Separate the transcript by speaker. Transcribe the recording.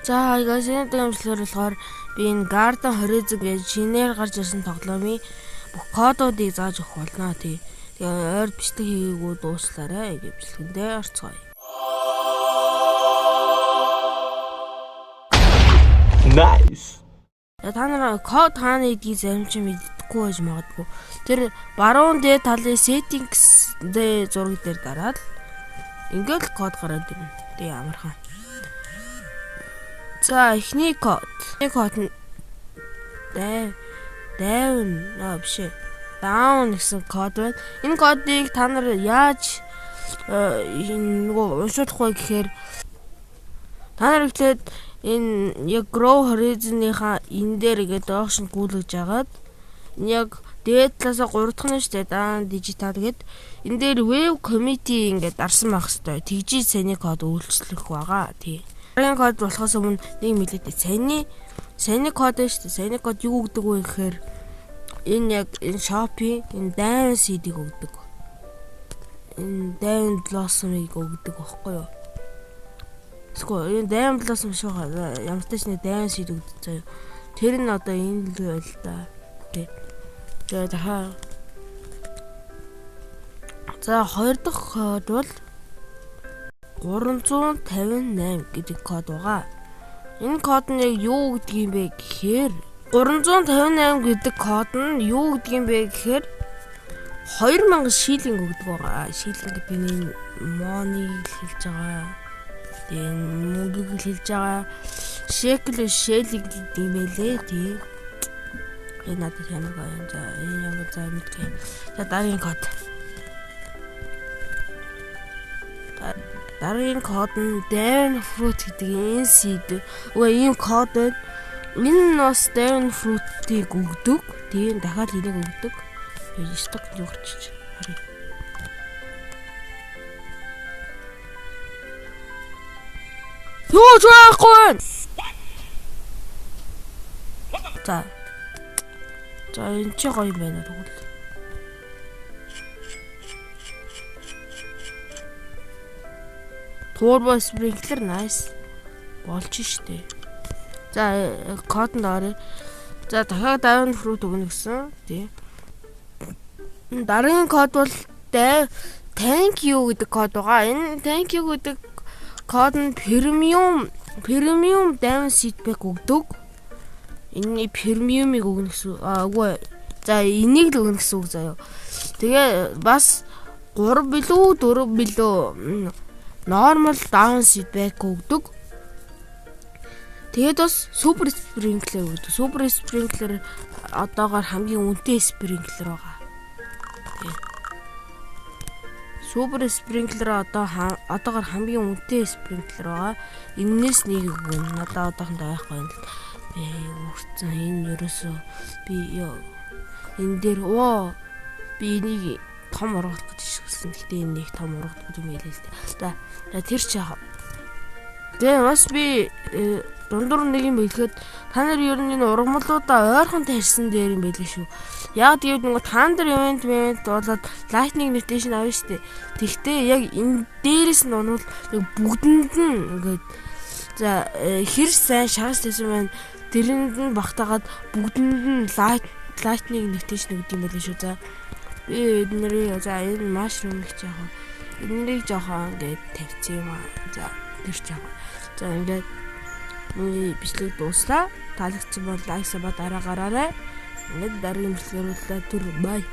Speaker 1: За гайсны дэмжлэр болохоор би энэ Garden Horizon гэж шинээр гарч ирсэн тоглоомын бүх кодуудыг зааж өгөх болно тий. Тэгээ ойр бичлэг хийгээгүй дууслаарай гэж бичлэгэндээ орцгоё.
Speaker 2: Nice.
Speaker 1: Та нар код хаана гэдгийг зарим ч мэддэггүй байж магадгүй. Тэр баруун дээд талын settings дээр зураг дээр дараад ингээд код гараад ирнэ. Тэгээ амархан. За эхний код. Энэ код нь down гэсэн код байна. Энэ кодыг та нар яаж уншуулах вэ гэхээр та нар ихлээд энэ яг Grow Horizon-ийнхаа энэ дээр ингээд доош нь гүйлгэж агаад яг дээд талаасаа 3 дахь нь шүү дээ. Даан дижитал гэд энэ дээр web committee ингээд дарсан байх хэвээр. Тэгжиж саний код үйлчлэх байгаа. Тий. Дараагийн код болохоос өмнө нэг мэдээлэл саний код шүү дээ. Саний код юу өгдөг вэ гэхээр энэ яг энэ Shopee энэ Diamond Seed-ийг өгдөг. Энэ Diamond Blossom-ыг өгдөг байхгүй юу? Эсвэл энэ Diamond Blossom шоога ямар ч нэг Diamond Seed өгдөг заяа. Тэр нь одоо энэ л байл та. Тэгээ дахиад за хоёр дахь код бол 358 гэдэг код байгаа. Энэ код нь яг юу гэдгийг бэ гэхээр 358 гэдэг код нь юу гэдгийг бэ гэхээр 2000 шиллинг өгдөг байгаа. Шиллинг гэдэг нь моныг хэлж байгаа. Тэгээ мөнгөг хэлж байгаа. Шекел шиллинг гэдэг юм байлээ тий. Энэ надад ямар гоё. За энэ ямар зай мэдгүй. За дараагийн код. Дараагийн код нь Diamond Fruit гэдэг энэ seed. Үгүй ийм код байна. Энэ нь бас Diamond Fruit-ийг өгдөг. Тийм дахиад энийг өгдөг. Сток зүгчиж харъя. Юу жаахгүй. За энэ ч гоё юм байна тэгвэл. Turbo sprinkler nice болж штэ. За кодонд орё. За дахиад Diamond Fruit өгнө гэсэн. Тий. Дараагийн код бол thank you гэдэг код байгаа. Энэ thank you гэдэг код нь premium Diamond Seed Pack өгдөг. Энэ премиумыг өгнө гэсэн. Үгүй. За энийг л өгнө гэсэн үг заяа. Тэгээ бас 3 билүү 4 билүү normal Diamond Seed Pack өгдөг. Тэгээд бас Super Sprinkler өгдөг. Super Sprinkler одоогоор хамгийн үнэтэй sprinkler байгаа. Super Sprinkler одоогоор хамгийн үнэтэй sprinkler байгаа. Энээс нэг өгнө. Надад одоохондоо байхгүй юм л. Би үрцэн энэ ерөөсөө би энэ дээр би энийг том ургах гэж шигсэн. Гэтэ энэ нэг том ургах юм хэлээ л дээ. За тэр ч яах. Тэгээ бас би дундуур нэг юм хэлэхэд та нар ер нь энэ ургамлуудаа ойрхон тарьсан дээр юм байлээ шүү. Яг тэгээд нөгөө та нар event болоод lightning notification авна штэ. Тэгтээ яг энэ дээрээс нь бол бүгдэнд нь ингээд за хэр сайн шанс байсан байна. Тэрэнд нь багтаагаад бүгдэнд нь lightning notification өгд юм байлээ шүү. За би эднэрээ за энэ mushroom гэж яах вэ? Эднэрийг жоохон ингээд тавьчих юм аа. За тэр ч яах вэ? За ингээд бичлэг дууслаа. Таалагдсан бол лайк сабаа дараагаарай. Ингээд дараагийн бичлэгүүдэд түр бай.